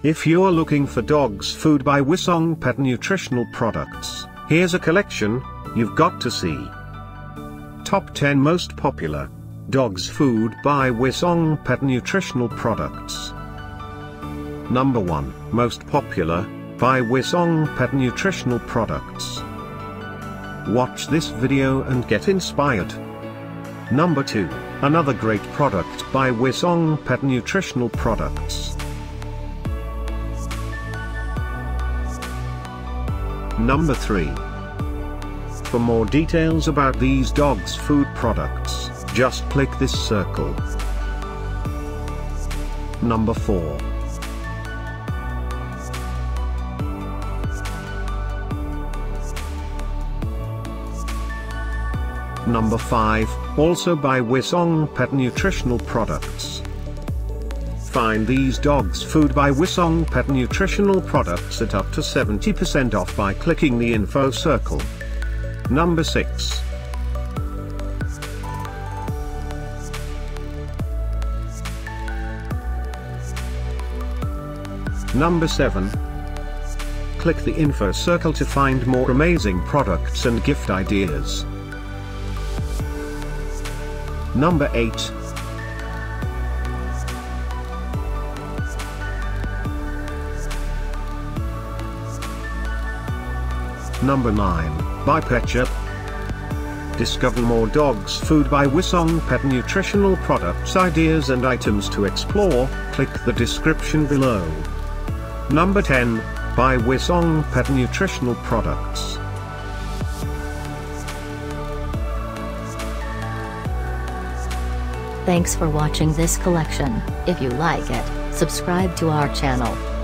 If you're looking for dogs food by Wysong pet nutritional products, here's a collection you've got to see. Top 10 most popular dogs food by Wysong pet nutritional products. Number 1, most popular by Wysong pet nutritional products. Watch this video and get inspired. Number 2, another great product by Wysong pet nutritional products. Number 3. For more details about these dogs food products, just click this circle. Number 4. Number 5, also by Wysong pet nutritional products. Find these dogs food by Wysong pet nutritional products at up to 70% off by clicking the info circle. Number 6. Number 7. Click the info circle to find more amazing products and gift ideas. Number 8. Number 9, by Petshop. Discover more dogs food by Wysong pet nutritional products ideas and items to explore, click the description below. Number 10, by Wysong pet nutritional products. Thanks for watching this collection. If you like it, subscribe to our channel.